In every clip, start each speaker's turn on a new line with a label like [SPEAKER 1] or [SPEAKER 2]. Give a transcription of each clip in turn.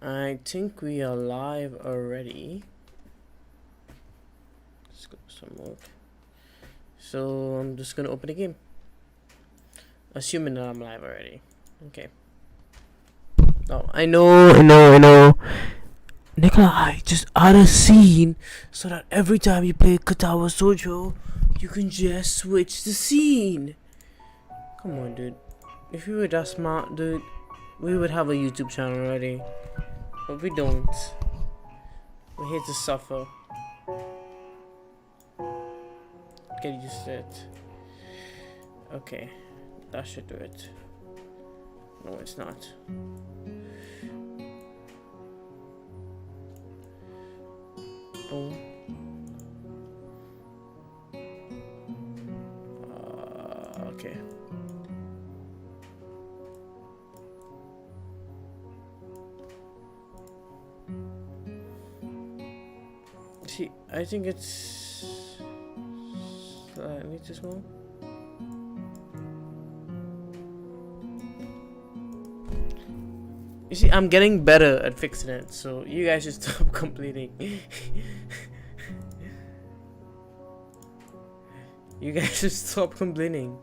[SPEAKER 1] I think we are live already. Let's go some more. So I'm just gonna open the game. Assuming that I'm live already. Okay. Oh, I know. Nikolai, just add a scene so that every time you play Katawa Sojo, you can just switch the scene. Come on, dude. If we were that smart, dude, we would have a YouTube channel already. But we don't. We're here to suffer. Get used to it. Okay. That should do it. No, it's not. Boom. Okay. See, I think it's slightly too small. You see, I'm getting better at fixing it, so you guys should stop complaining. You guys should stop complaining.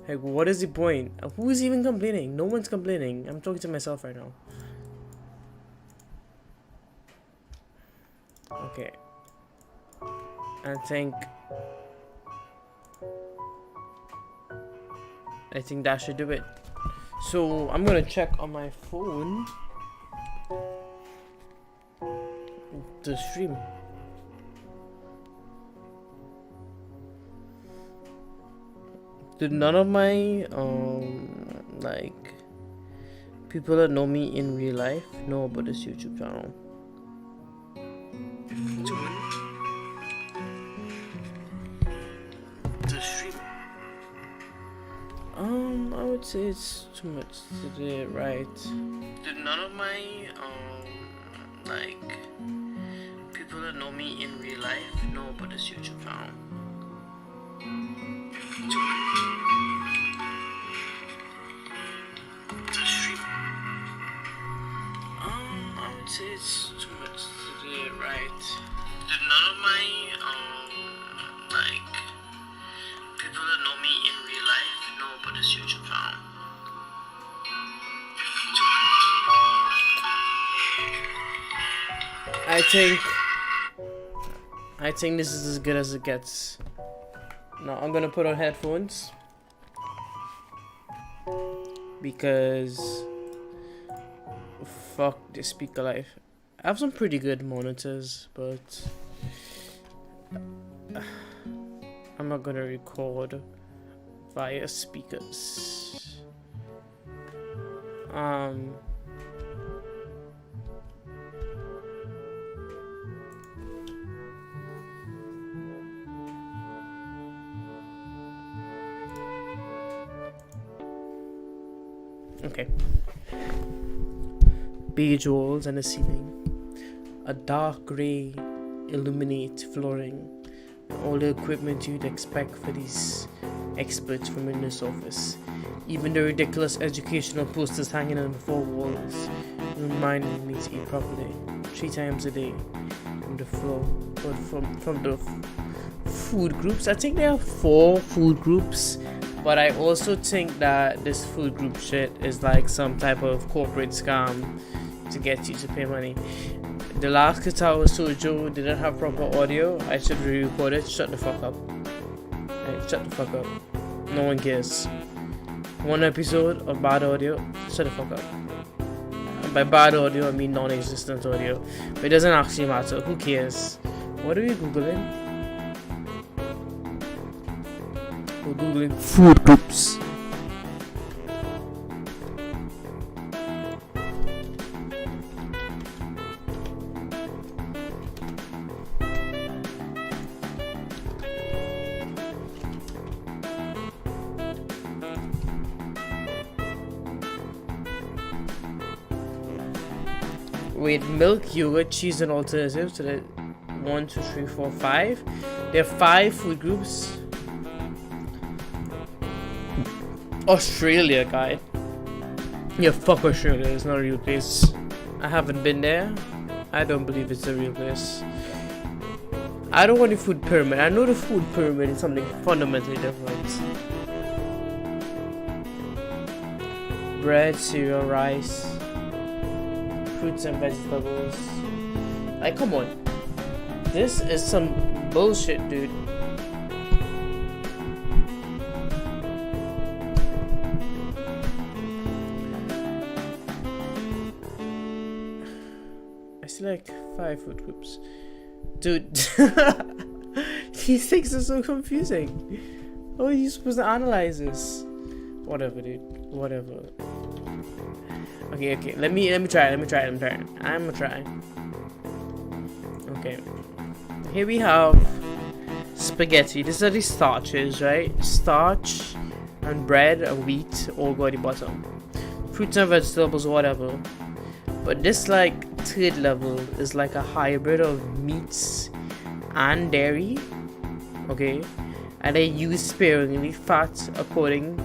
[SPEAKER 1] Like, what is the point? Who is even complaining? No one's complaining. I'm talking to myself right now. Okay. I think that should do it. So I'm gonna check on my phone the stream. Did none of my like people that know me in real life know about this YouTube channel? The stream. I would say it's too much today, right? Did none of my like people that know me in real life know about this YouTube channel? The stream. I would say it's too much today, right? Did none of my like people that know me in real life know about this YouTube channel? I think this is as good as it gets. Now I'm gonna put on headphones because fuck this speaker life. I have some pretty good monitors, but I'm not gonna record via speakers. Okay. Beige walls and a ceiling. A dark grey illuminate flooring. All the equipment you'd expect for these experts from in this office. Even the ridiculous educational posters hanging on the four walls reminding me to eat properly 3 times a day from the floor, but from the food groups. I think there are 4 food groups, but I also think that this food group shit is like some type of corporate scam to get you to pay money. The last Katawa Sojo didn't have proper audio. I should re-record it. Shut the fuck up. Hey, shut the fuck up. No one cares. 1 episode of bad audio. Shut the fuck up. And by bad audio, I mean non-existent audio. But it doesn't actually matter. Who cares? What are we googling? We're googling food groups. With milk, yogurt, cheese, and alternatives to the 1, 2, 3, 4, 5. There are 5 food groups. Australia, guy. Yeah, fuck Australia. It's not a real place. I haven't been there. I don't believe it's a real place. I don't want the food pyramid. I know the food pyramid is something fundamentally different. Bread, cereal, rice, fruits and vegetables. Like, come on. This is some bullshit, dude. I see like 5 food groups. Dude, these things are so confusing. How are you supposed to analyze this? Whatever, dude. Whatever. Okay. Let me try. I'm gonna try. Okay. Here we have spaghetti. These are the starches, right? Starch and bread and wheat all go at the bottom. Fruits and vegetables, whatever. But this like third level is like a hybrid of meats and dairy. Okay. And they use sparingly fat according.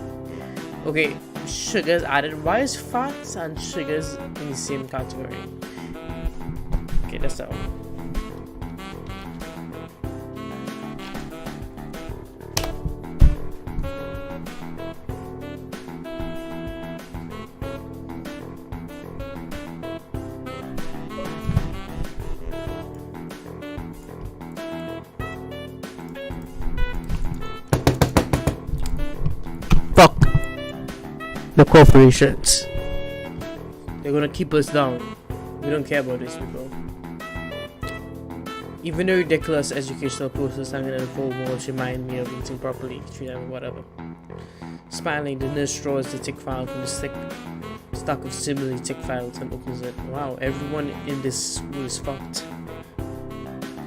[SPEAKER 1] Okay, sugars added. Why is fats and sugars in the same category? Okay, that's all. Fuck the corporations. They're gonna keep us down. We don't care about these people. Even the ridiculous educational posters hanging in the four walls remind me of eating properly, treating whatever. Smiling, the nurse draws the tick file from the stack of similarly tick files and opens it. Wow, everyone in this school is fucked.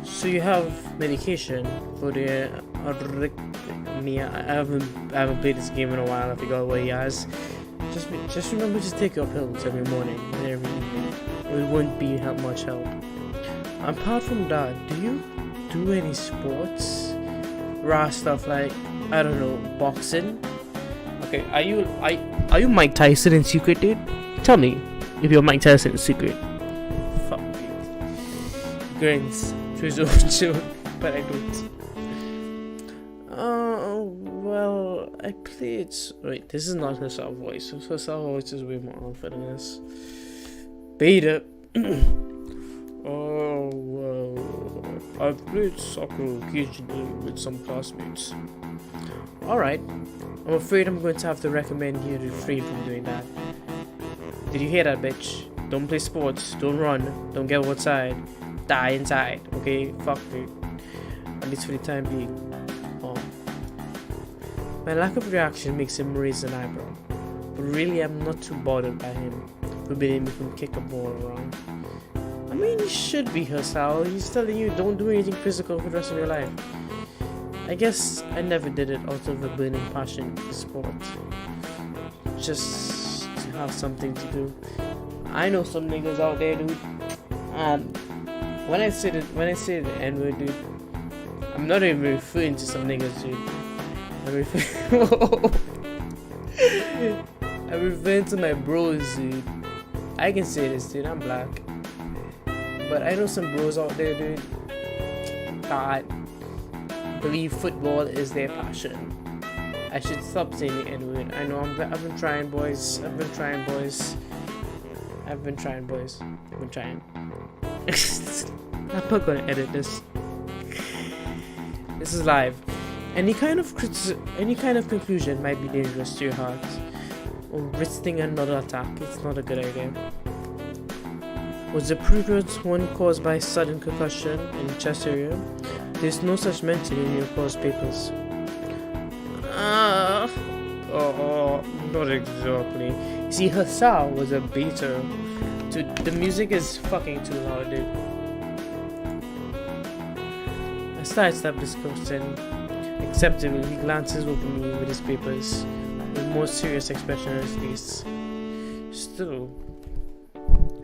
[SPEAKER 1] So you have medication for the arrhythmia. I haven't played this game in a while. I forgot what he has. Just remember to take your pills every morning and every evening. It won't be much help. Apart from that, do you do any sports? Raw stuff like, I don't know, boxing? Okay, are you Mike Tyson in secret, dude? Tell me if you're Mike Tyson in secret. Fuck me. Grins to his own joke, but I don't. Well, I played. Wait, this is not her soft voice. Her soft voice is way more unfair than this. Beta. Oh, well, I've played soccer occasionally with some classmates. Alright, I'm afraid I'm going to have to recommend you to refrain from doing that. Did you hear that, bitch? Don't play sports, don't run, don't get outside, die inside, okay? Fuck dude. At least for the time being. My lack of reaction makes him raise an eyebrow, but really I'm not too bothered by him forbidding me from kick a ball around. I mean, he should be Sal. He's telling you don't do anything physical for the rest of your life. I guess I never did it out of a burning passion for sport. Just to have something to do. I know some niggas out there, dude. When I say the N-word, dude, I'm not even referring to some niggas, dude. I'm referring to my bros, dude. I can say this, dude. I'm black. But I know some bros out there, dude, that believe football is their passion. I should stop saying the N-word. I know I've been trying, boys. I'm not gonna edit this. This is live. Any kind of conclusion might be dangerous to your heart. Or risking another attack. It's not a good idea. Was the previous one caused by sudden concussion in the chest area? There's no such mention in your course papers. Not exactly. See, Hassan was a beta. The music is fucking too loud, dude. I sidestepped this question. Acceptably, he glances over me with his papers, with more serious expression on his face. Still,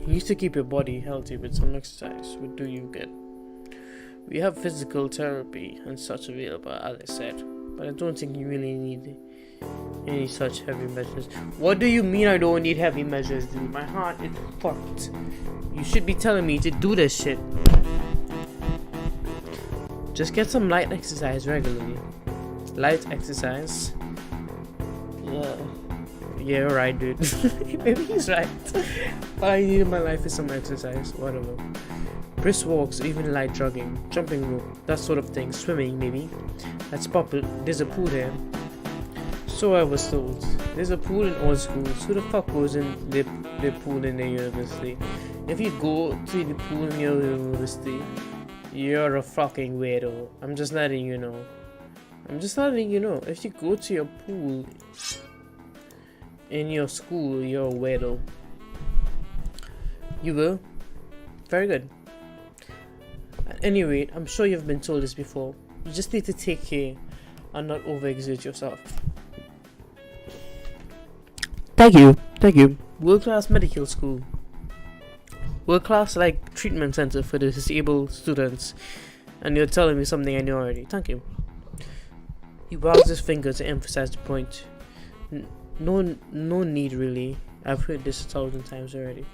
[SPEAKER 1] you need to keep your body healthy with some exercise. What do you get? We have physical therapy and such available, as I said, but I don't think you really need any such heavy measures. What do you mean I don't need heavy measures, dude? My heart is fucked. You should be telling me to do this shit. Just get some light exercise regularly. Light exercise. Yeah, right, dude. Maybe he's right. All I need in my life is some exercise. Whatever. Brisk walks, even light jogging, jumping rope, that sort of thing. Swimming, maybe. That's popular. There's a pool there. So I was told. There's a pool in all schools. Who the fuck goes in the pool in their university? If you go to the pool in your university, you're a fucking weirdo. I'm just letting you know. If you go to your pool in your school, you're a weirdo. You will? Very good. At any rate, I'm sure you've been told this before. You just need to take care and not overexert yourself. Thank you. World class medical school. World class like treatment center for the disabled students. And you're telling me something I know already. Thank you. He wags his finger to emphasize the point. No need really. I've heard this 1,000 times already.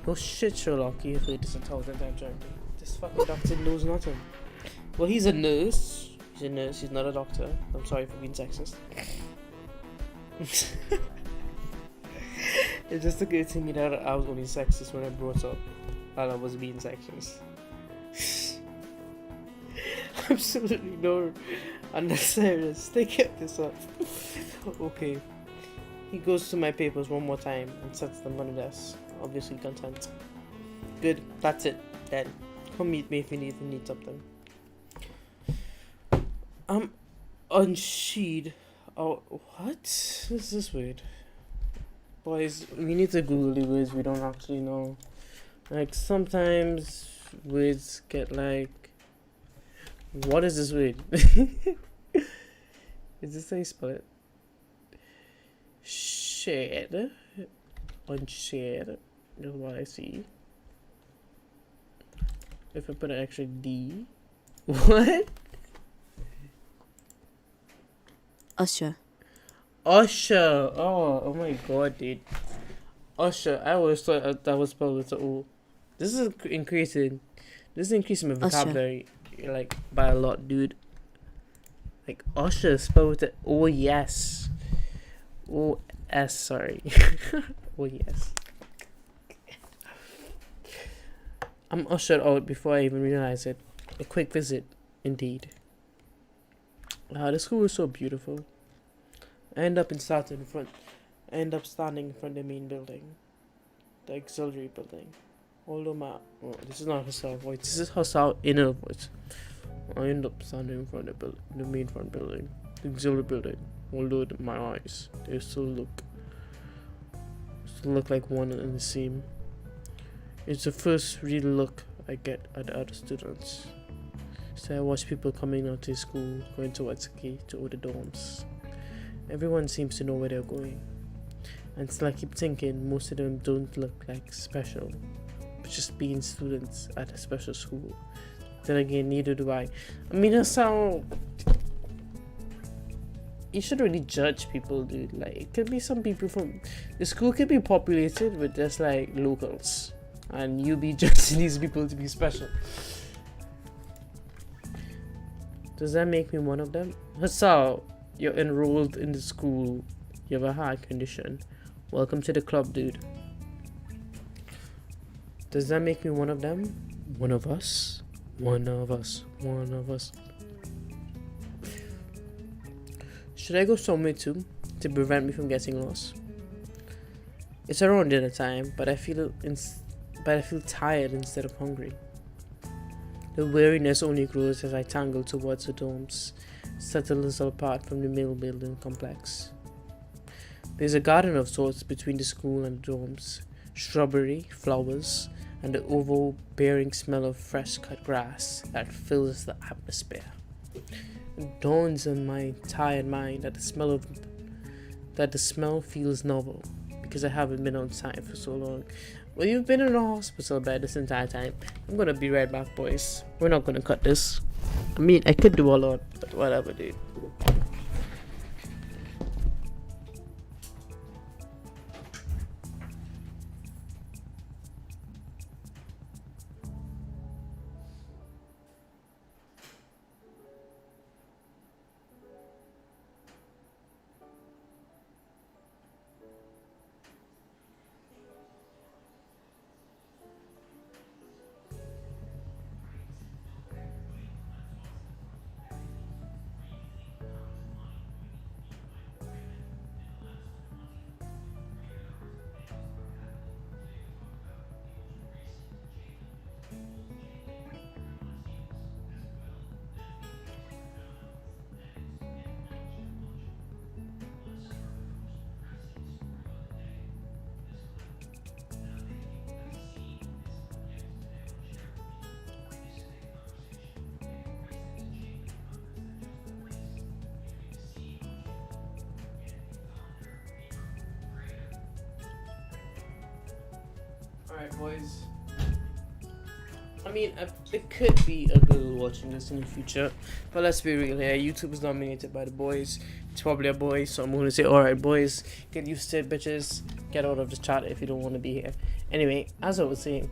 [SPEAKER 1] No shit, Sherlock. You've heard this 1,000 times already. This fucking doctor knows nothing. Well, he's a nurse. He's not a doctor. I'm sorry for being sexist. It just occurred to me that I was only sexist when I brought up that I was being sexist. Absolutely no unnecessary. They kept this up. Okay. He goes to my papers one more time and sets them on the desk. Obviously content. Good. That's it. Then come meet me if you need something. I'm unsheathed. Oh, what? This is weird. Boys, we need to Google the words we don't actually know. Like, sometimes words get like... What is this word? Is this how you spell it? Shared. Unshared. Is what I see. If I put an extra D. What?
[SPEAKER 2] Usher.
[SPEAKER 1] Oh my god, dude. Usher. I always thought that was spelled with an O. This is increasing my vocabulary like by a lot, dude. Like Usher spelled with an O, yes. O-S, sorry. Oh yes. I'm ushered out before I even realize it. A quick visit, indeed. The school is so beautiful. I end up standing in front of the main building, the auxiliary building. Although this is not Hassau voice. This is Hassau inner voice. I end up standing in front of the main front building, the auxiliary building. Although my eyes, they still look like one and the same. It's the first real look I get at the other students. So I watch people coming out to school, going towards the gate to the dorms. Everyone seems to know where they're going. And still I keep thinking most of them don't look like special, but just being students at a special school. Then again, neither do I. I mean, that's how... You should really judge people, dude. Like, it could be some people from... The school could be populated with just, like, locals. And you be judging these people to be special. Does that make me one of them? Hassau, you're enrolled in the school. You have a heart condition. Welcome to the club, dude. Does that make me one of them? One of us? One of us. One of us. Should I go somewhere too to prevent me from getting lost? It's around dinner time, but I feel tired instead of hungry. The weariness only grows as I tangle towards the dorms, set a little apart from the mill building complex. There's a garden of sorts between the school and the dorms, shrubbery, flowers, and the overbearing smell of fresh cut grass that fills the atmosphere. It dawns on my tired mind that the smell feels novel because I haven't been outside for so long. Well, you've been in a hospital bed this entire time. I'm gonna be right back, boys. We're not gonna cut this. I mean, I could do a lot, but whatever, dude. Alright, boys. I mean, it could be a girl watching this in the future, but let's be real here. YouTube is dominated by the boys. It's probably a boy, so I'm gonna say, alright, boys, get used to it, bitches. Get out of the chat if you don't want to be here. Anyway, as I was saying,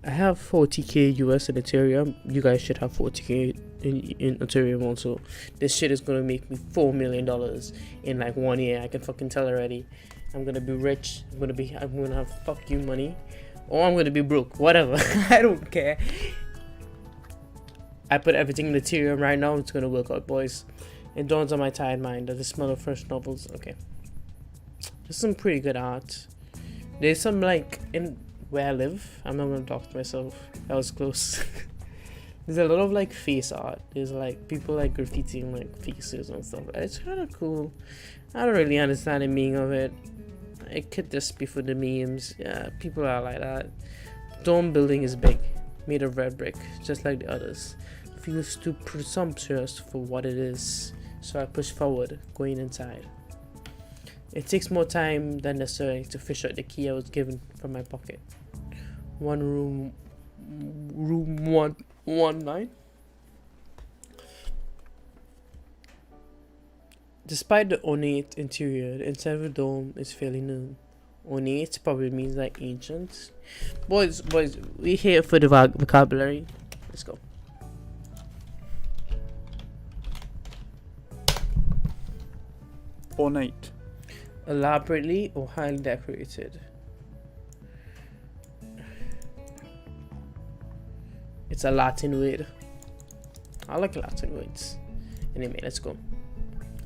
[SPEAKER 1] I have 40k US in Ethereum. You guys should have 40k in Ethereum also. This shit is gonna make me $4 million in like 1 year. I can fucking tell already. I'm gonna be rich. I'm gonna have fuck you money, or I'm gonna be broke. Whatever. I don't care. I put everything in Ethereum right now. It's gonna work out, boys. It dawns on my tired mind that the smell of fresh novels. Okay, there's some pretty good art. There's some like in where I live. I'm not gonna talk to myself. That was close. There's a lot of like face art. There's like people like graffitiing like faces and stuff. It's kind of cool. I don't really understand the meaning of it. It could just be for the memes. Yeah, people are like that. Dome building is big, made of red brick, just like the others. Feels too presumptuous for what it is, so I push forward, going inside. It takes more time than necessary to fish out the key I was given from my pocket. Room 119. Despite the ornate interior, the inside of the dome is fairly new. Ornate probably means like ancient. Boys, we here for the vocabulary. Let's go.
[SPEAKER 3] Ornate.
[SPEAKER 1] Elaborately or highly decorated. It's a Latin word. I like Latin words. Anyway, let's go.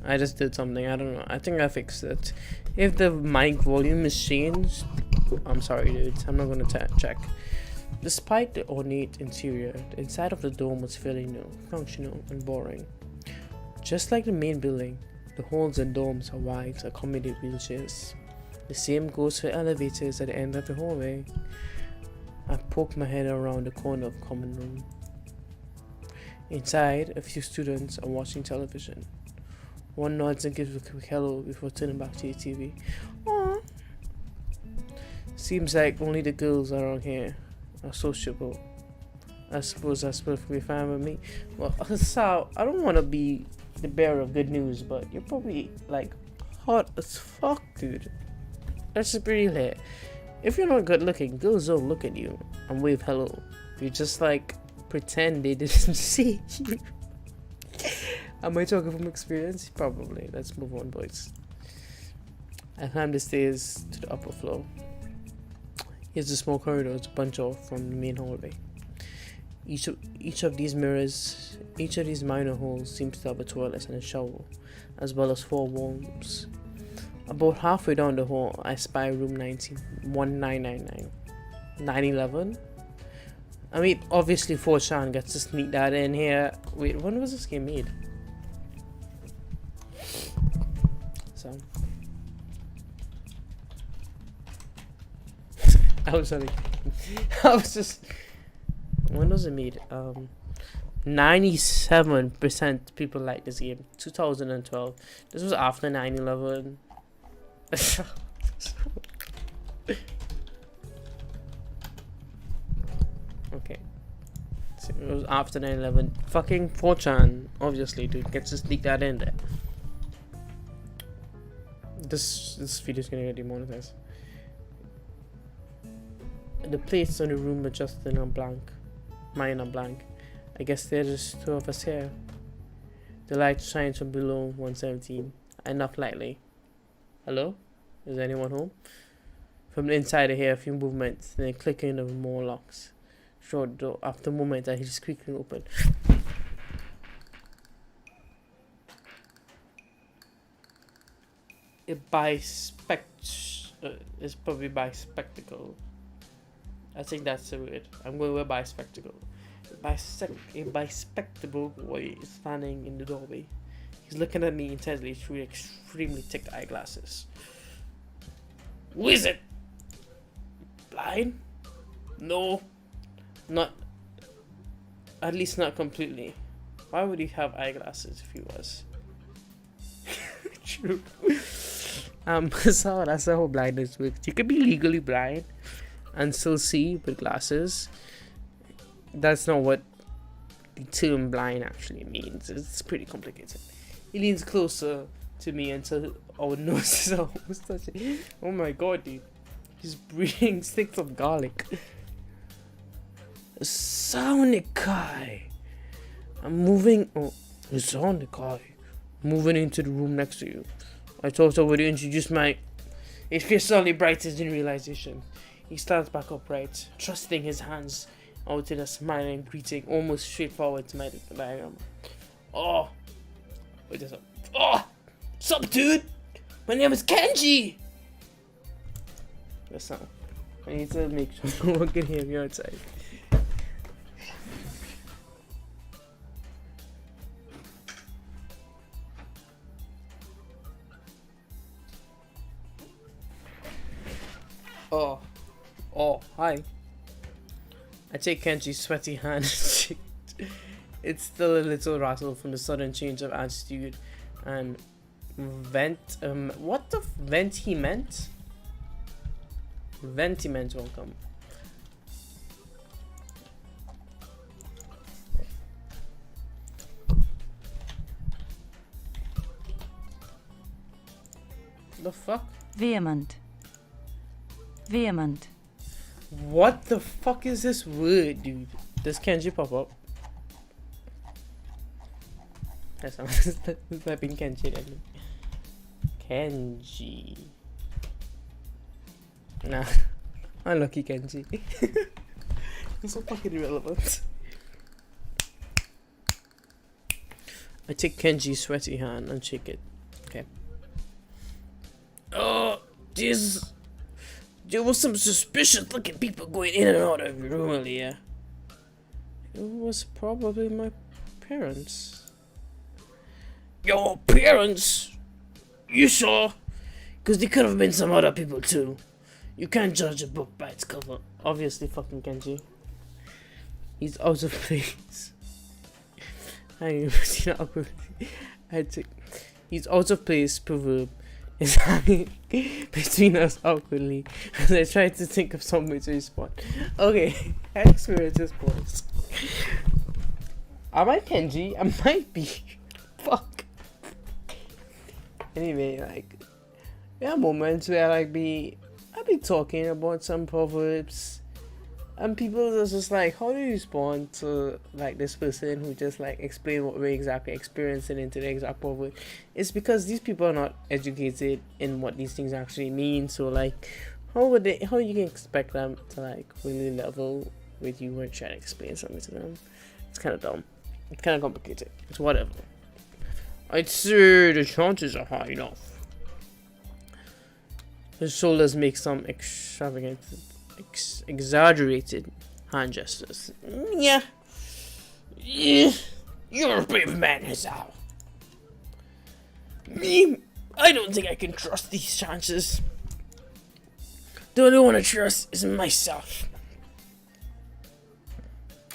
[SPEAKER 1] I just did something, I don't know. I think I fixed it. If the mic volume is changed, I'm sorry, dudes. I'm not gonna check. Despite the ornate interior, the inside of the dome was fairly new, functional, and boring. Just like the main building, the halls and domes are wide to accommodate wheelchairs. The same goes for elevators at the end of the hallway. I poke my head around the corner of common room. Inside, a few students are watching television. One nods and gives a quick hello before turning back to the TV. Aww. Seems like only the girls around here are sociable. I suppose that's perfectly fine with me. Well, Sal, I don't want to be the bearer of good news, but you're probably like hot as fuck, dude. That's pretty lit. If you're not good looking, girls don't look at you and wave hello. You just like pretend they didn't see you. Am I talking from experience? Probably. Let's move on, boys. I climb the stairs to the upper floor. Here's the small corridor to bunch off from the main hallway. Each of these minor halls seems to have a toilet and a shower, as well as 4 rooms. About halfway down the hall, I spy room 1999. 911? I mean, obviously 4chan gets to sneak that in here. Wait, when was this game made? So I was just, when was it made? 97% people like this game. 2012. This was after 9/11. Okay, so it was after 9/11. Fucking 4chan, obviously, dude, gets to sneak that in there. This video is gonna get demonetized. The plates on the room are just in a blank. Mine are blank. I guess there's just 2 of us here. The light shines from below 117. I knock lightly. Hello? Is anyone home? From the inside I hear a few movements, then a clicking of more locks. Short door. After a moment I hear it squeaking open. It's probably by spectacle. I think that's the word. I'm going with by spectacle. A bespectacled boy is standing in the doorway. He's looking at me intently through extremely thick eyeglasses. Who is it? Blind? No. Not. At least not completely. Why would he have eyeglasses if he was? True. That's how blindness works. You can be legally blind and still see with glasses. That's not what the term blind actually means. It's pretty complicated. He leans closer to me until our noses are almost touching. Oh my god, dude. He's breathing sticks of garlic. Sonikai. I'm moving. Oh, Sonikai. Moving into the room next to you. I thought I would introduce my. His face suddenly brightens in realization. He stands back upright, thrusting his hands out in a smiling greeting, almost straightforward to my diagram. Oh, wait a second. Oh, sup, dude? My name is Kenji. That's not. I need to make sure no one can hear me outside. Oh, hi. I take Kenji's sweaty hand. It's still a little rattled from the sudden change of attitude and what the vent he meant? Ventiment welcome. The fuck?
[SPEAKER 3] Vehement. Vehement.
[SPEAKER 1] What the fuck is this word, dude? Does Kenji pop up? That's not typing Kenji then. Kenji. Nah. Unlucky Kenji. It's so fucking irrelevant. I take Kenji's sweaty hand and shake it. Okay. Oh, Jesus. There was some suspicious looking people going in and out of your room earlier. It was probably my parents. Your parents? You sure? Because they could have been some other people too. You can't judge a book by its cover. Obviously, fucking Kenji. He's out of place. I ain't even seen that awkward. He's out of place proverb is hanging between us awkwardly as I try to think of some way to respond. Okay, experience response. Am I Kenji? I might be. Fuck. Anyway, like, there are moments where I'll be talking about some proverbs and people are just like, how do you respond to like this person who just like explain what we're exactly experiencing into the exact proverb? It's because these people are not educated in what these things actually mean. So like, how you can expect them to like really level with you and try to explain something to them? It's kind of dumb. It's kind of complicated. It's whatever. I'd say the chances are high enough. His shoulders make some extravagant, exaggerated hand gestures. Yeah. You're a brave man, Hazal. Me, I don't think I can trust these chances. The only one I trust is myself.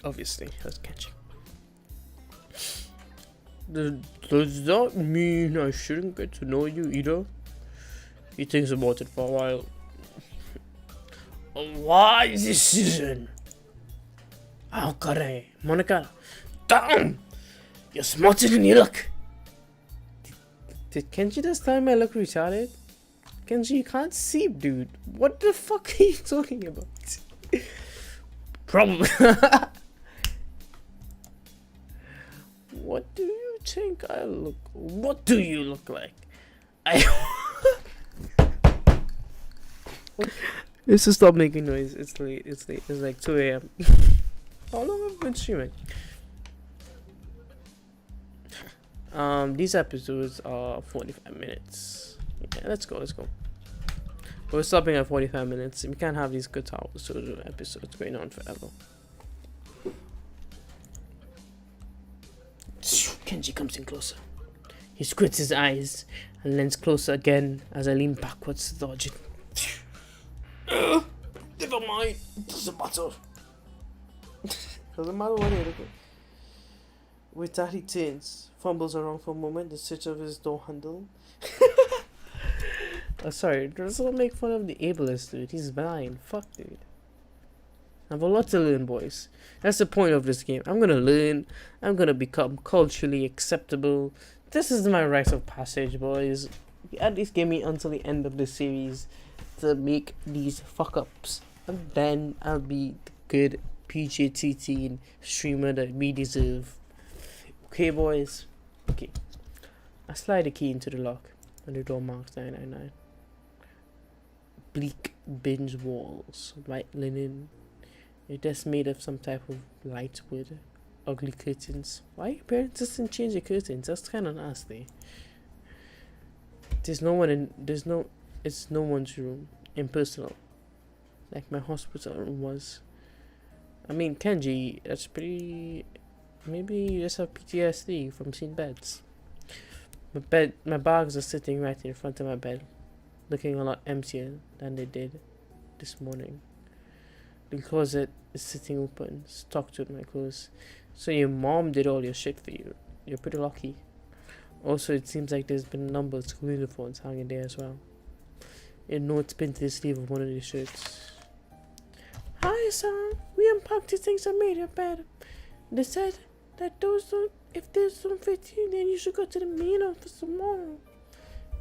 [SPEAKER 1] Obviously, that's catchy. Does that mean I shouldn't get to know you either? He thinks about it for a while. Why this decision? How could I? Monica, damn! You're smarter than you look. Did Kenji just tell me I look retarded? Kenji, you can't see, dude. What the fuck are you talking about? Probably. What do you think I look? What do you look like? Let's just stop making noise. It's late. It's like 2 a.m. How long have I been streaming? These episodes are 45 minutes. Yeah, let's go. We're stopping at 45 minutes. We can't have these guitar solo episodes going on forever. Kenji comes in closer. He squints his eyes and leans closer again as I lean backwards to dodge it. Never mind. Doesn't matter. Doesn't matter what it is. With that he turns, fumbles around for a moment in search of his door handle. Sorry, don't make fun of the ableist, dude. He's blind. Fuck, dude. I have a lot to learn, boys. That's the point of this game. I'm gonna learn. I'm gonna become culturally acceptable. This is my rite of passage, boys. At least give me until the end of the series to make these fuck ups, and then I'll be the good PG-13 streamer that we deserve. Okay, boys. Okay. I slide the key into the lock, and the door marks 999. Bleak binge walls, white linen. Your desk made of some type of light wood. Ugly curtains. Why your parents didn't change the curtains? That's kind of nasty. It's no one's room. Impersonal. Like my hospital room was. I mean, Kenji, that's pretty... Maybe you just have PTSD from seeing beds. My bags are sitting right in front of my bed, looking a lot emptier than they did this morning. The closet is sitting open, stocked with my clothes. So your mom did all your shit for you. You're pretty lucky. Also, it seems like there's been a number of school uniforms hanging there as well. A note's pinned to the sleeve of one of these shirts. Hi, son. We unpacked the things I made your bed. They said that if those don't fit you, then you should go to the main office tomorrow.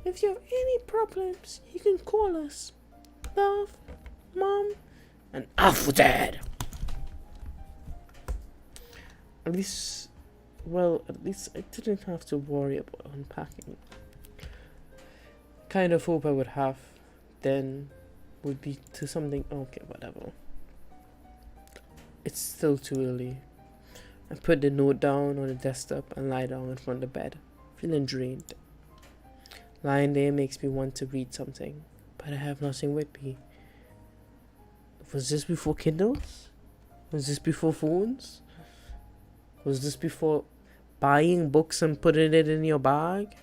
[SPEAKER 1] If you have any problems, you can call us. Love, Mom, and Alfred. At least I didn't have to worry about unpacking. Kind of hope I would have then would be to something. Okay, whatever. It's still too early. I put the note down on the desktop and lie down in front of the bed, feeling drained. Lying there makes me want to read something, but I have nothing with me. Was this before Kindles? Was this before phones? Was this before buying books and putting it in your bag?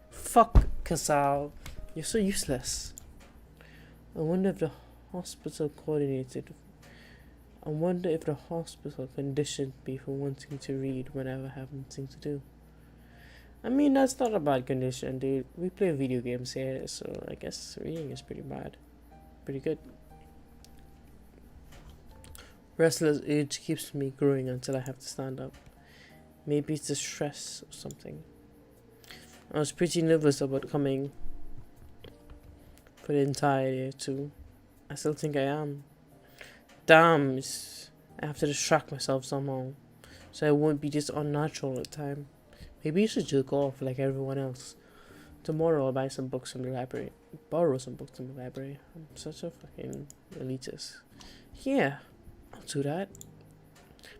[SPEAKER 1] Fuck, Casal. You're so useless. I wonder if the hospital conditioned me for wanting to read whenever I have nothing to do. I mean, that's not a bad condition, dude. We play video games here, so I guess reading is pretty bad. Pretty good. Restless urge keeps me growing until I have to stand up. Maybe it's the stress or something. I was pretty nervous about coming for the entire year too. I still think I am. Damn, I have to distract myself somehow, so I won't be just unnatural all the time. Maybe you should jerk off like everyone else. Tomorrow I'll buy some books from the library. Borrow some books from the library. I'm such a fucking elitist. Yeah, I'll do that.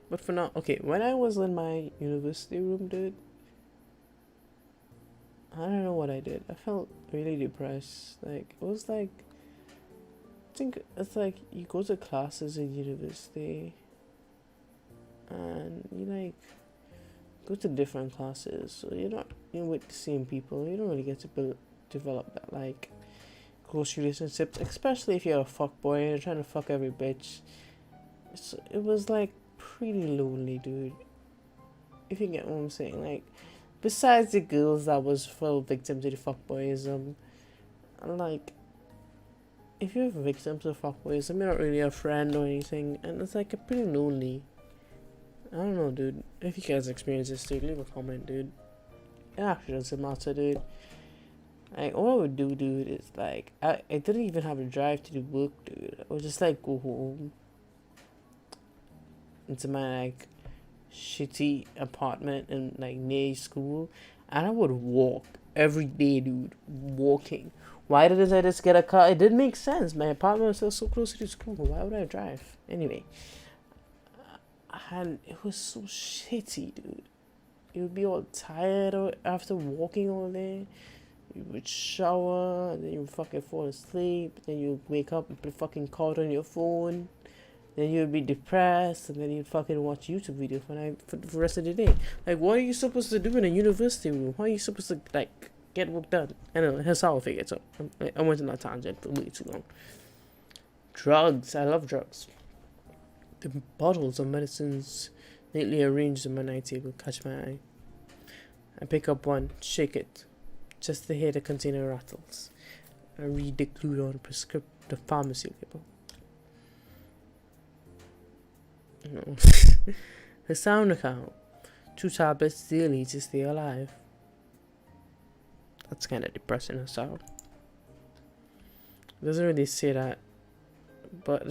[SPEAKER 1] But for now, okay, when I was in my university room, dude, I don't know what I did. I felt really depressed. Like, it was like, I think it's like you go to classes in university and you like go to different classes, so you're not with the same people. You don't really get to develop that like close relationships, especially if you're a fuckboy and you're trying to fuck every bitch. So it was like pretty lonely, dude. If you get what I'm saying, like besides the girls that was full victims to the fuckboyism, like if you're victims of fuckboyism, you're not really a friend or anything, and it's like a pretty lonely. I don't know, dude. If you guys experience this, dude, leave a comment, dude. It actually doesn't matter, dude. Like, all I would do, dude, is like, I didn't even have a drive to do work, dude. I would just like go home into my like shitty apartment and like near school, and I would walk every day, dude. Walking. Why didn't I just get a car? It didn't make sense. My apartment was still so close to the school. Why would I drive? Anyway. And it was so shitty, dude. You would be all tired after walking all day. You would shower, and then you would fucking fall asleep. Then you would wake up and play fucking card on your phone. Then you would be depressed, and then you'd fucking watch YouTube videos for the rest of the day. Like, what are you supposed to do in a university room? How are you supposed to, like, get work done? I don't know, here's how I figured it out. I went on that tangent for way too long. Drugs. I love drugs. The bottles of medicines neatly arranged on my night table catch my eye. I pick up one, shake it, just to hear the container rattles. I read the clue on the pharmacy label. No. The sound account. 2 tablets daily to stay alive. That's kind of depressing as well. It doesn't really say that, but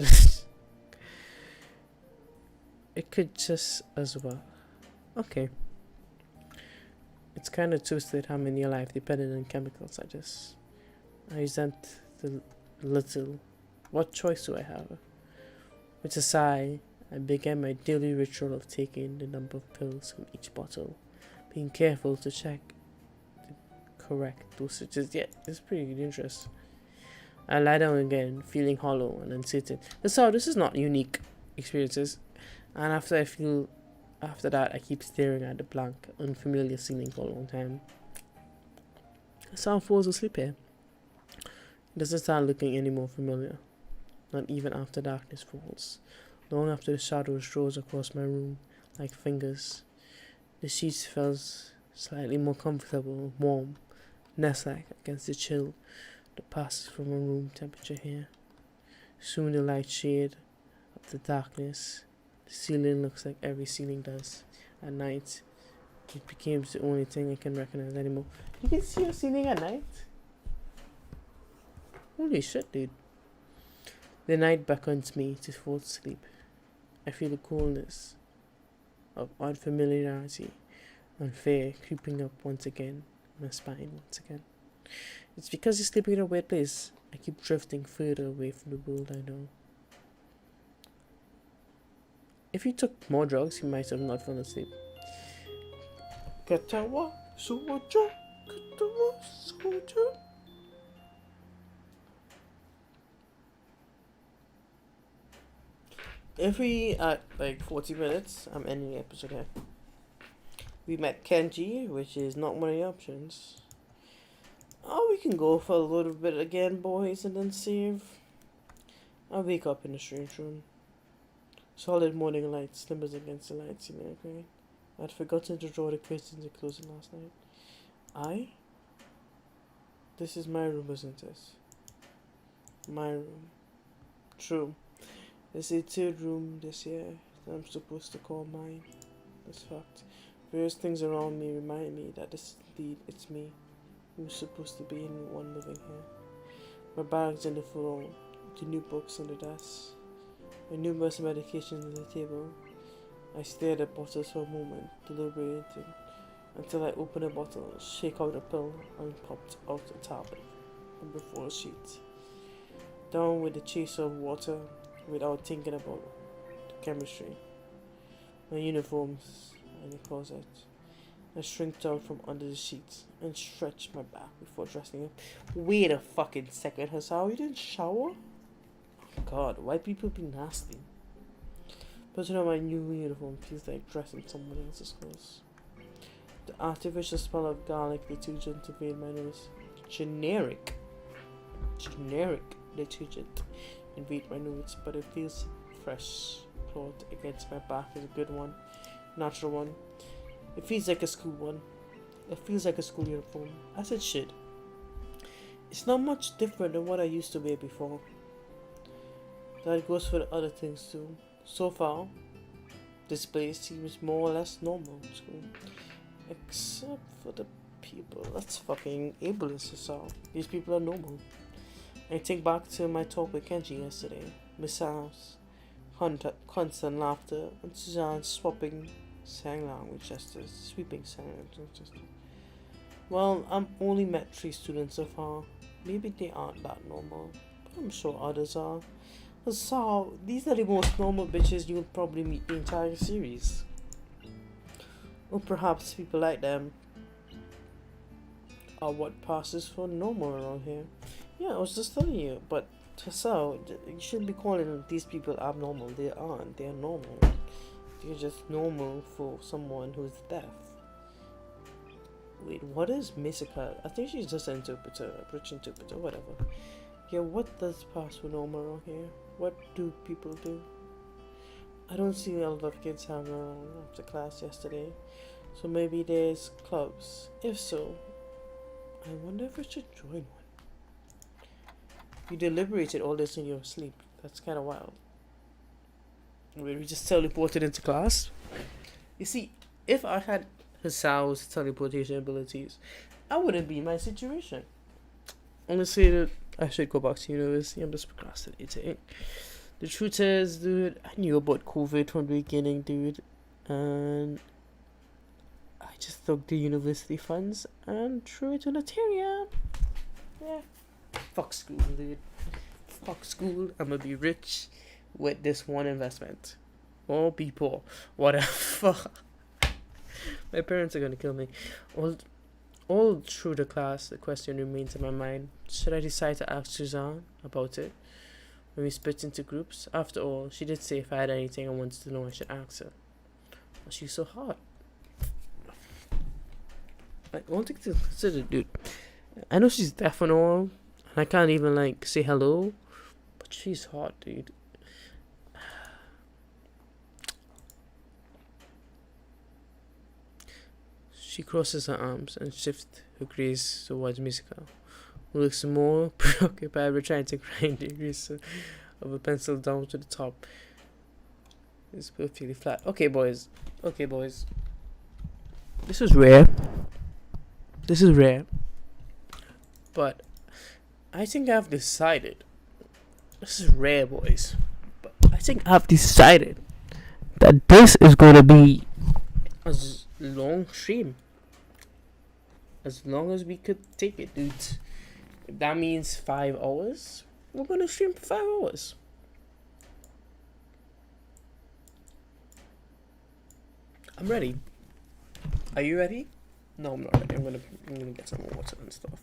[SPEAKER 1] it could just as well. Okay. It's kind of twisted how many alive depending on chemicals. I resent the little. What choice do I have? With a sigh, I began my daily ritual of taking the number of pills from each bottle, being careful to check the correct dosages. Yeah, it's pretty dangerous. I lie down again, feeling hollow and uncertain. So this is not unique experiences, and after that, I keep staring at the blank, unfamiliar ceiling for a long time. Sam falls asleep here. It doesn't start looking any more familiar, not even after darkness falls. Long after the shadows draws across my room like fingers, the sheets felt slightly more comfortable, warm, nest-like against the chill that passes from a room temperature here. Soon the light shade of the darkness. The ceiling looks like every ceiling does at night. It becomes the only thing I can recognize anymore. You can see your ceiling at night? Holy shit, dude. The night beckons me to fall asleep. I feel the coolness of unfamiliarity and fear creeping up once again, my spine once again. It's because you're sleeping in a weird place. I keep drifting further away from the world I know. If you took more drugs, you might have not fallen asleep. Katawa, soldier, Katawa, soldier. Every at like 40 minutes, I'm ending the episode here. We met Kenji, which is not one of the options. Oh, we can go for a little bit again, boys, and then save. I wake up in a strange room. Solid morning light slimmers against the light ceiling. Okay. I'd forgotten to draw the curtains and close it last night. This is my room, isn't it? My room. True. There's a third room this year that I'm supposed to call mine. That's fact. Various things around me remind me that it's me who's supposed to be in one living here. My bags on the floor, the new books on the desk, my numerous medications on the table. I stared at bottles for a moment, deliberating, until I opened a bottle, shake out a pill, and popped out a tablet from before a sheet. Down with the chaser of water, without thinking about the chemistry. My uniforms in the closet. I shrinked out from under the sheets and stretched my back before dressing up. Wait a fucking second, Hassan, you didn't shower? Oh God, why people be nasty? Putting on my new uniform feels like dressing someone else's clothes. The artificial smell of garlic detergent invaded my nose. Generic detergent invade my nose, but it feels fresh. Cloth against my back is a good one, natural one. It feels like a school one. It feels like a school uniform. As it should. It's not much different than what I used to wear before. That goes for the other things too. So far, this place seems more or less normal in school. Except for the people. That's fucking ableist as well. These people are normal. I think back to my talk with Kenji yesterday. Missiles, constant laughter, and Suzanne swapping sang language gestures, sweeping sang language gestures. Well, I've only met 3 students so far. Maybe they aren't that normal, but I'm sure others are. So, these are the most normal bitches you'll probably meet the entire series. Or perhaps people like them are what passes for normal around here. Yeah, I was just telling you, but so you shouldn't be calling these people abnormal. They aren't. They're normal. They're just normal for someone who's deaf. Wait, what is Misaka? I think she's just an interpreter, a bridge interpreter, whatever. Yeah, what does pass for normal around here? What do people do? I don't see a lot of kids hanging around after class yesterday, so maybe there's clubs. If so, I wonder if I should join one. You deliberated all this in your sleep. That's kind of wild. We just teleported into class. You see, if I had Hassao's teleportation abilities, I wouldn't be in my situation. Honestly, dude, I should go back to university. I'm just procrastinating. The truth is, dude, I knew about COVID from the beginning, dude, and I just took the university funds and threw it to Lateria. Yeah. Fuck school, dude. Fuck school. I'm gonna be rich with this one investment. All people, whatever. My parents are gonna kill me. All through the class, the question remains in my mind. Should I decide to ask Suzanne about it when we split into groups? After all, she did say if I had anything I wanted to know, I should ask her. But she's so hot. Like, one thing to consider, dude. I know she's deaf and all, and I can't even, like, say hello, but she's hot, dude. She crosses her arms and shifts her gaze towards Misaka, who looks more preoccupied with trying to grind the eraser of a pencil down to the top. It's perfectly flat. Okay, boys. This is rare. But I think I've decided. This is rare, boys. But I think I've decided that this is going to be a long stream. As long as we could take it, dude. If that means 5 hours, we're gonna stream for 5 hours. I'm ready. Are you ready? No, I'm not ready. I'm gonna get some water and stuff.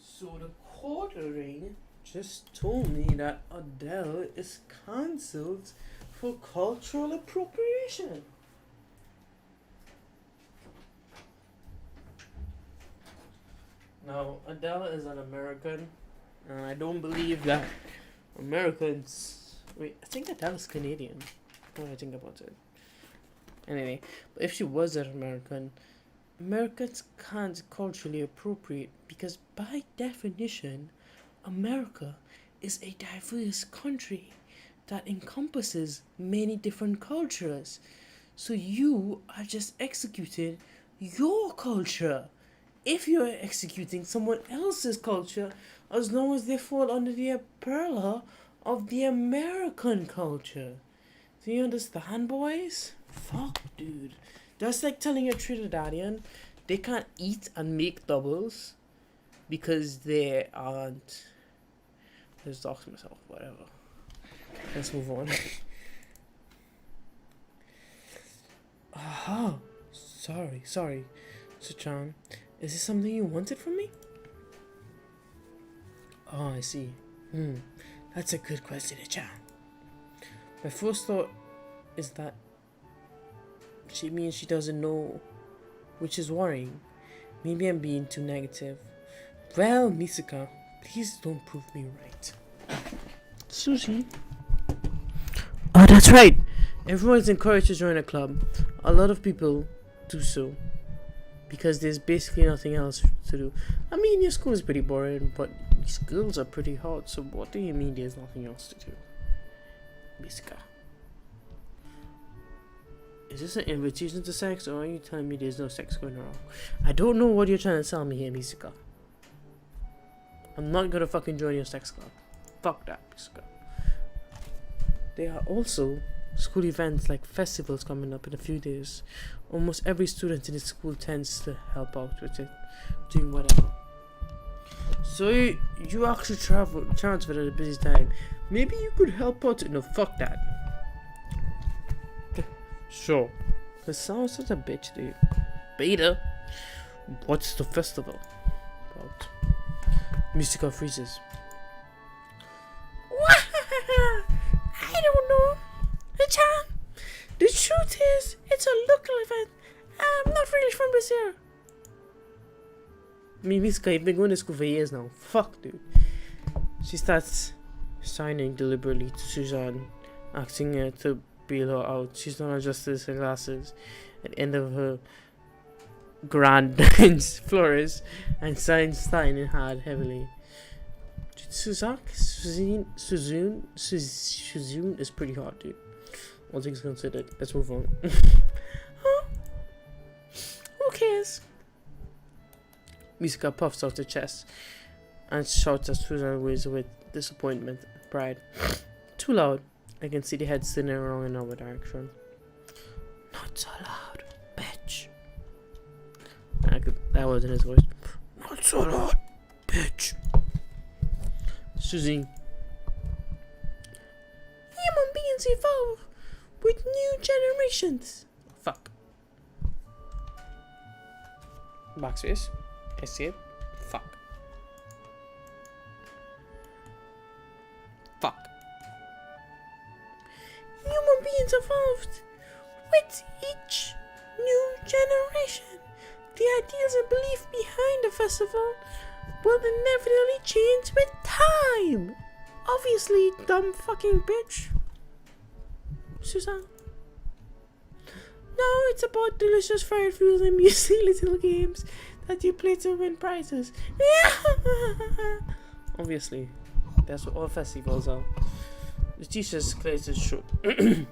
[SPEAKER 1] So the quartering just told me that Adele is cancelled for cultural appropriation. Now, Adele is an American, and I don't believe that Americans. Wait, I think Adele is Canadian. When I think about it. Anyway, but if she was an American, Americans can't culturally appropriate because, by definition, America is a diverse country that encompasses many different cultures. So you are just executing your culture. If you're executing someone else's culture, as long as they fall under the umbrella of the American culture. Do you understand, boys? Fuck, dude. That's like telling a Trinidadian they can't eat and make doubles because they aren't. Let's talk to myself, whatever. Let's move on. Sorry. Suchan, is this something you wanted from me? Oh, I see. That's a good question, Chan. My first thought is that she means she doesn't know, which is worrying. Maybe I'm being too negative. Well, Misaka, please don't prove me right. Susie. Oh, that's right. Everyone's encouraged to join a club. A lot of people do so because there's basically nothing else to do. I mean, your school is pretty boring, but these girls are pretty hot. So what do you mean there's nothing else to do? Misaka. Is this an invitation to sex, or are you telling me there's no sex going around? I don't know what you're trying to tell me here, Misaka. I'm not gonna fucking join your sex club. Fuck that, Misaka. There are also school events like festivals coming up in a few days. Almost every student in the school tends to help out with it, doing whatever. So you actually transferred at a busy time. Maybe you could help out. No, fuck that. Sure. That sounds such a bitch, dude. Beta? What's the festival about? Musical freezes. I don't know. The truth is, it's a local event. I'm not really from this area. Me, Misaka, you've been going to school for years now. Fuck, dude. She starts signing deliberately to Suzanne, asking her to bail her out. She's not adjusted her glasses at the end of her grand dance flourish and signs in hard heavily. Suzanne is pretty hard, dude. All things considered. Let's move on. Huh? Who cares? Misaka puffs out her chest and shouts at Suzanne with disappointment and pride. Too loud. I can see the head spinning around in our direction. Not so loud, bitch. That wasn't his voice. Not so loud, bitch. Susie. Human beings evolve with new generations. Fuck. Backspace. Escape. Fuck. Fuck. Human beings evolved with each new generation. The ideas and belief behind the festival will inevitably change with time. Obviously, dumb fucking bitch. Suzanne. No, it's about delicious fried food and amusing little games that you play to win prizes. Obviously, that's what all festivals are. The teacher clears his throat and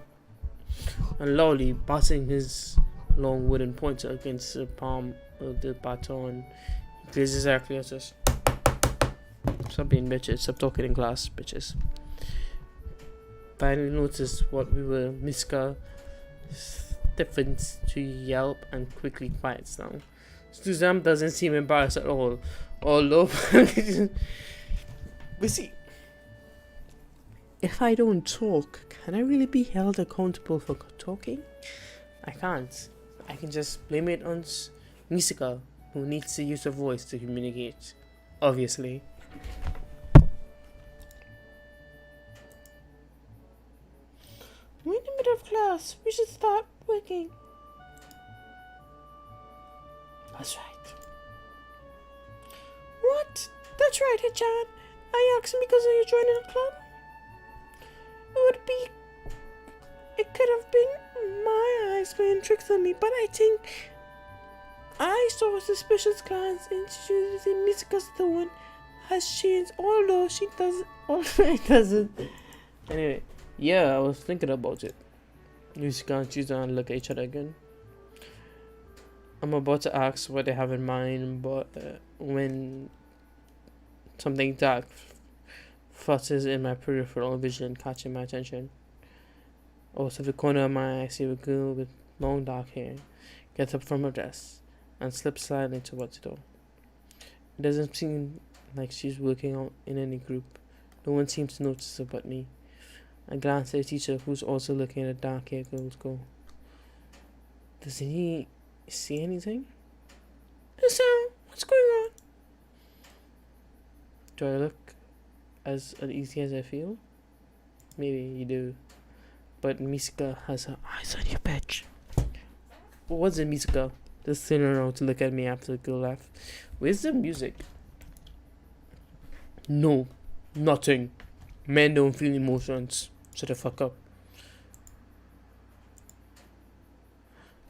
[SPEAKER 1] loudly batting his long wooden pointer against the palm of the baton. He gazes directly at us. Stop being bitches. Stop talking in class, bitches. Finally noticed what we were. Miska stiffens to yelp and quickly quiets down. Suzanne doesn't seem embarrassed at all. Although, we see. If I don't talk, can I really be held accountable for talking? I can't. I can just blame it on Misaka, who needs to use her voice to communicate. Obviously. We're in the middle of class. We should start working. That's right. What? That's right, Hichan. Are you asking because you're joining a club? It could have been my eyes playing tricks on me, but I think I saw a suspicious glance into Misaka's tone has changed, although it doesn't. Anyway, yeah, I was thinking about it. Misaka and Suzanne look at each other again. I'm about to ask what they have in mind, but when something dark flutters in my peripheral vision, catching my attention. Out of the corner of my eye, I see a girl with long dark hair get up from her desk and slip silently towards the door. It doesn't seem like she's working out in any group. No one seems to notice her but me. I glance at the teacher, who's also looking at the dark haired girl's go. Does he See anything? So, what's going on? Do I look as uneasy as I feel? Maybe you do. But Misaka has her eyes on your bitch. What's it, Misaka? Just turn around to look at me after the girl laughed. Where's the music? No, nothing. Men don't feel emotions. Shut the fuck up.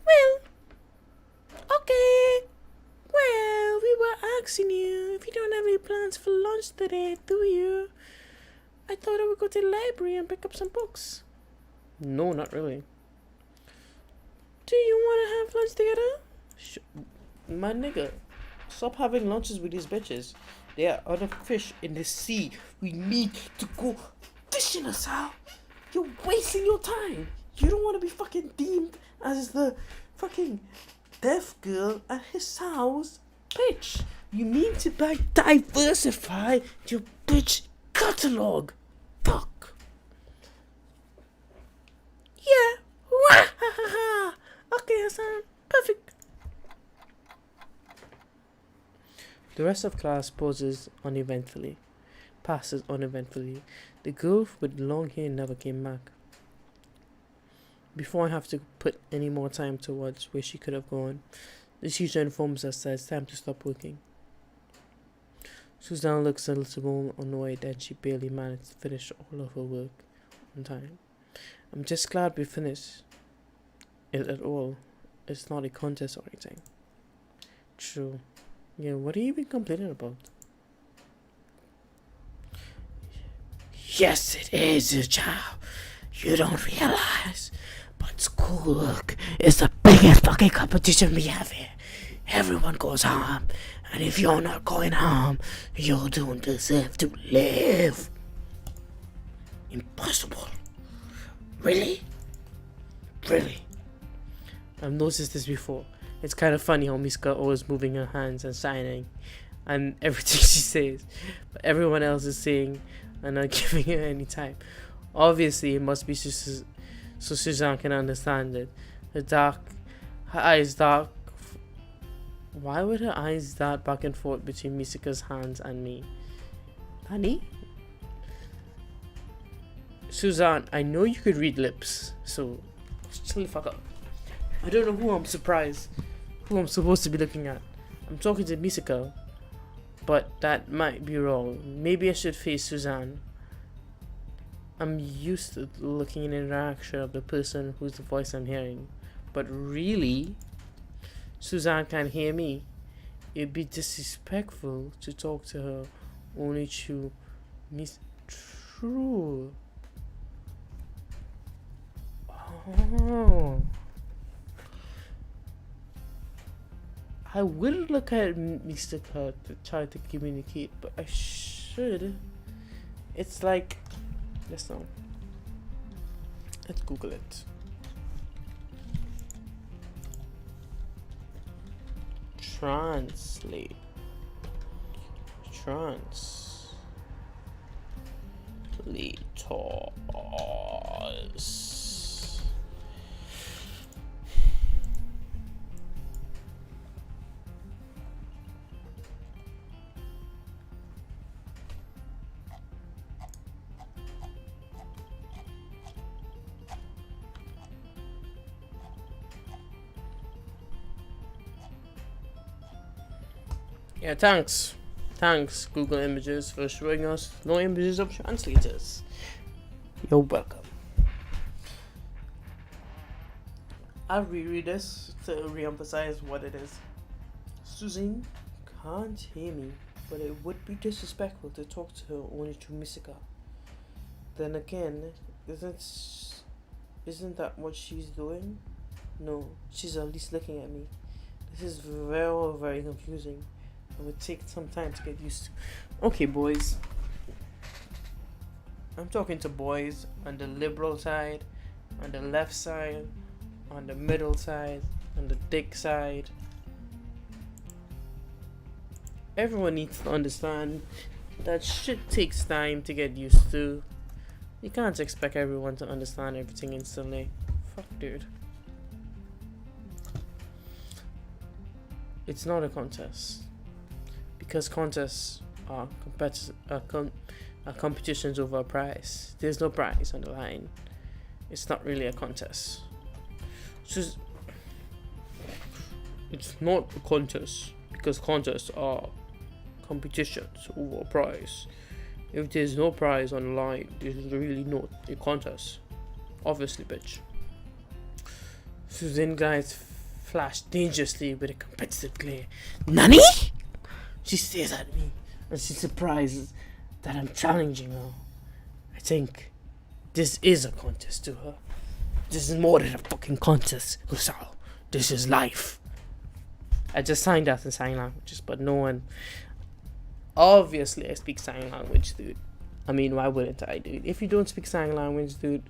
[SPEAKER 1] Well, okay. Well, we were asking you if you don't have any plans for lunch today, do you? I thought I would go to the library and pick up some books. No, not really. Do you want to have lunch together? My nigga, stop having lunches with these bitches. There are other fish in the sea. We need to go fishing, Asal. You're wasting your time. You don't want to be fucking deemed as the fucking deaf girl at his house, bitch. You need to diversify your bitch catalog. Fuck. Yeah. Okay, Hassan. Perfect. The rest of class passes uneventfully. The girl with long hair never came back. Before I have to put any more time towards where she could have gone, the teacher informs us that it's time to stop working. Suzanne looks a little more annoyed that she barely managed to finish all of her work on time. I'm just glad we finished it at all. It's not a contest or anything. True. Yeah, what are you even complaining about? Yes, it is your job. You don't realize. But schoolwork is the biggest fucking competition we have here. Everyone goes home. And if you're not going home, you don't deserve to live. Impossible. Really? Really? I've noticed this before. It's kind of funny how Miska always moving her hands and signing and everything she says, but everyone else is saying and not giving her any time. Obviously, it must be so Suzanne can understand it. Her eyes dark. Why would her eyes dart back and forth between Misaka's hands and me? Honey? Suzanne, I know you could read lips, so chill the fuck up. I don't know who I'm supposed to be looking at. I'm talking to Misaka, but that might be wrong. Maybe I should face Suzanne. I'm used to looking in the interaction of the person whose voice I'm hearing, but really, Suzanne can't hear me. It'd be disrespectful to talk to her only through Miss True. Oh. I will look at Mr. Kurt to try to communicate, but I should. It's like, let's Google it. Translate. Translators. Yeah, thanks Google Images for showing us no images of translators. You're welcome. I'll reread this to re-emphasize what it is. Susan can't hear me, but it would be disrespectful to talk to her only through Misaka. Then again, isn't that what she's doing? No, she's at least looking at me. This is very, very confusing. It would take some time to get used to. Okay, boys. I'm talking to boys on the liberal side, on the left side, on the middle side, on the dick side. Everyone needs to understand that shit takes time to get used to. You can't expect everyone to understand everything instantly. Fuck, dude. It's not a contest because contests are competitions over a prize. There's no prize on the line. It's not really a contest. It's not a contest because contests are competitions over a prize. If there's no prize on the line, there's really not a contest. Obviously, bitch. Susan guys flashed dangerously with a competitive glare. Nani? She stares at me and she's surprised that I'm challenging her. I think this is a contest to her. This is more than a fucking contest, Husal. This is life. I just signed that in sign languages, but no one. Obviously, I speak sign language, dude. I mean, why wouldn't I, dude? If you don't speak sign language, dude,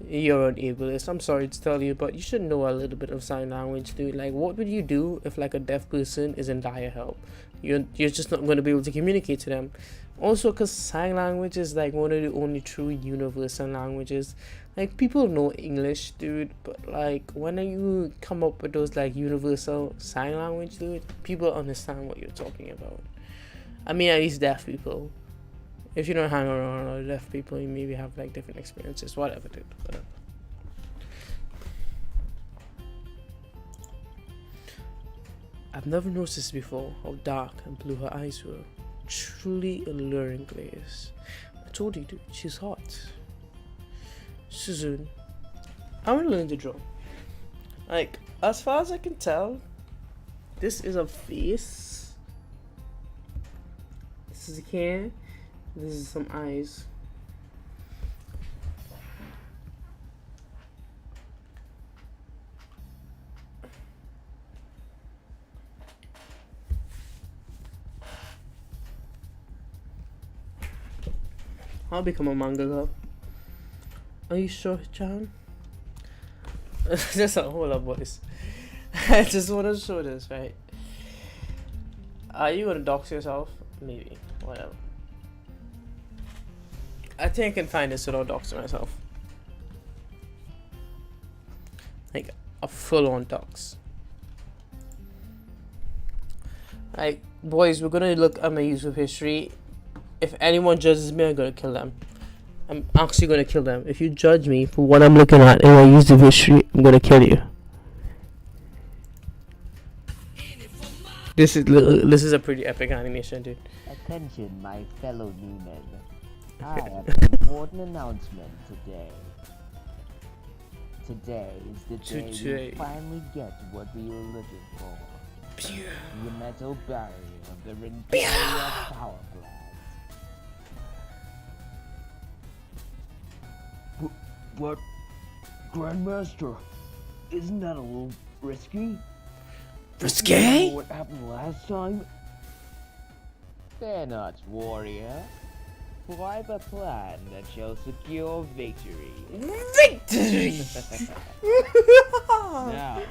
[SPEAKER 1] you're an ableist. I'm sorry to tell you, but you should know a little bit of sign language, dude. Like, what would you do if, like, a deaf person is in dire help? You're just not going to be able to communicate to them. Also, because sign language is, like, one of the only true universal languages. Like, people know English, dude, but, like, when you come up with those, like, universal sign language, dude, people understand what you're talking about. I mean, at least deaf people. If you don't hang around a lot of deaf people, you maybe have, like, different experiences. Whatever, dude. Whatever. I've never noticed before how dark and blue her eyes were. Truly alluring glaze. I told you, dude, she's hot. Susan, I want to learn to draw. Like, as far as I can tell, this is a face. This is a hair. This is some eyes. I'll become a mangaka. Are you sure, John? Just a hold up, boys. I just want to show this, right? Are you gonna dox yourself? Maybe. Whatever. I think I can find this without doxing myself. Like a full-on dox. Like, boys, we're gonna look at my use of history. If anyone judges me, I'm gonna kill them. I'm actually gonna kill them. If you judge me for what I'm looking at and I use the history, I'm gonna kill you. This is a pretty epic animation, dude.
[SPEAKER 3] Attention, my fellow Newmen. I have an important announcement today. Today is the day we finally get what we were looking for. The metal barrier of the Rendaria power plant. What? Grandmaster, isn't that a little risky?
[SPEAKER 1] Risky?
[SPEAKER 3] What happened last time? Fear not, warrior. For I have a plan that shall secure victory.
[SPEAKER 1] Victory!
[SPEAKER 3] Now,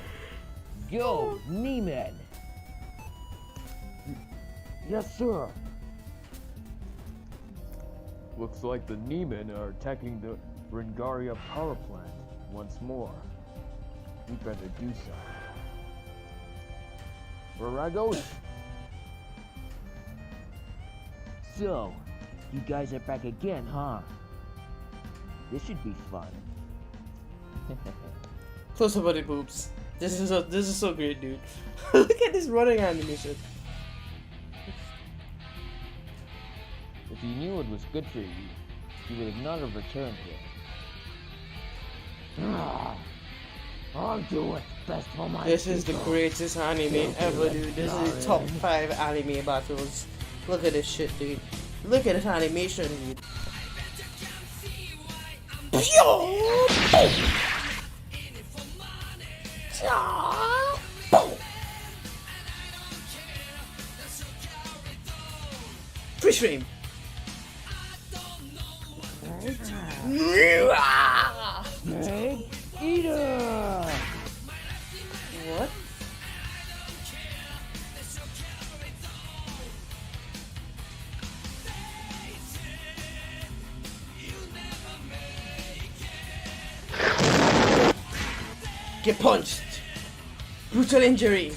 [SPEAKER 3] go, Niemen! Yes, sir.
[SPEAKER 4] Looks like the Niemen are attacking the Rendaria power plant once more. We better do so. Varagos!
[SPEAKER 3] So, you guys are back again, huh? This should be fun.
[SPEAKER 1] Close up on the boobs. This is so great, dude. Look at this running animation.
[SPEAKER 3] If you knew it was good for you, you would have not have returned here. I'll do what's best for my
[SPEAKER 1] This is the
[SPEAKER 3] people.
[SPEAKER 1] greatest anime ever, dude. This is the top 5 anime battles. Look at this shit, dude. Look at this animation, dude. Fish frame.
[SPEAKER 3] Snake Eater!
[SPEAKER 1] What? Get punched. Brutal injury.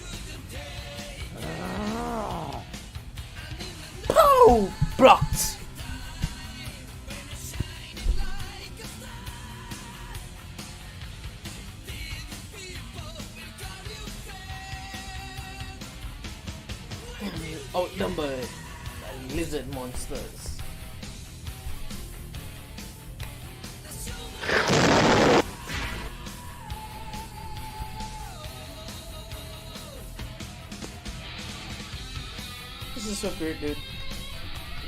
[SPEAKER 1] No! Blocked! Outnumbered by lizard monsters. This is so great, dude.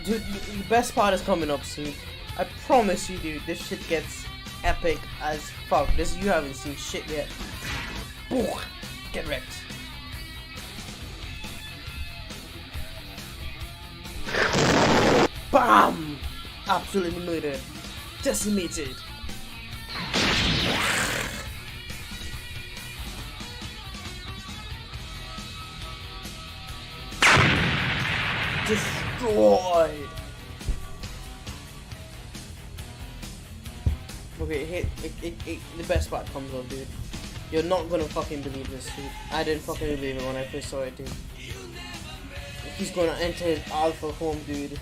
[SPEAKER 1] Dude, the best part is coming up soon. I promise you, dude, this shit gets epic as fuck. This, you haven't seen shit yet. Ooh, get wrecked. BAM! Absolutely murdered. Decimated. Destroyed. Okay, the best part comes up, dude. You're not gonna fucking believe this, dude. I didn't fucking believe it when I first saw it, dude. He's gonna enter his alpha home, dude.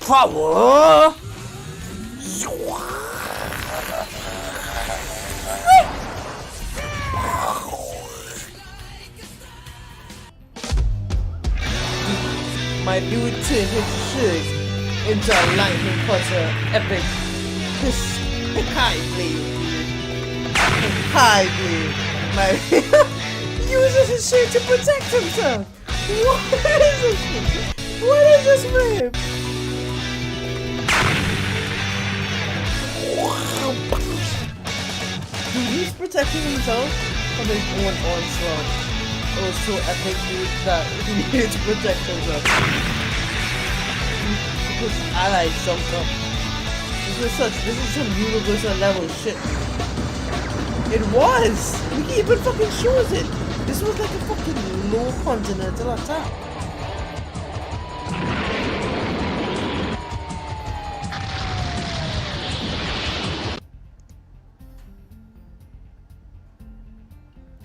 [SPEAKER 1] Power. My dude turned his shirt into a lightning cutter epic. This high blade. High blade. My uses his shirt to protect himself. What is this? What is this move? He's protecting himself from his own onslaught. It was so epic, dude, that he needed to protect himself. Because Ally jumped up. This is some universal level shit. It was! He even fucking shows it! This was like a fucking low continental attack.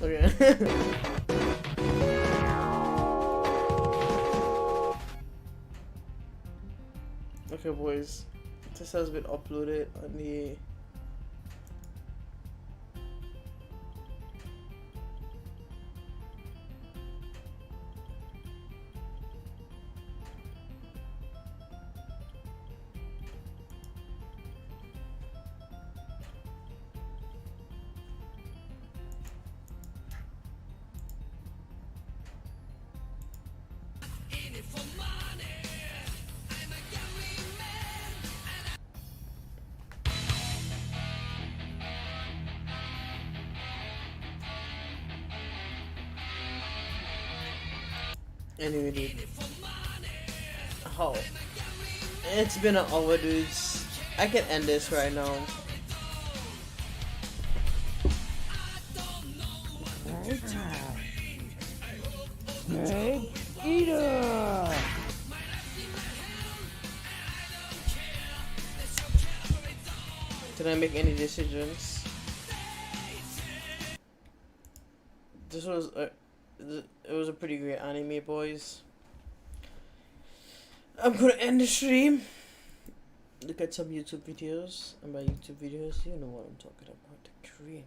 [SPEAKER 1] Okay. Okay, boys. This has been uploaded on the anyway, dude. Oh, it's been an hour, dudes. I can end this right now.
[SPEAKER 3] Snake Eater!
[SPEAKER 1] Did I make any decisions? This was it was a pretty great anime, boys. I'm gonna end the stream. Look at some YouTube videos, and by YouTube videos, you know what I'm talking about. The Korean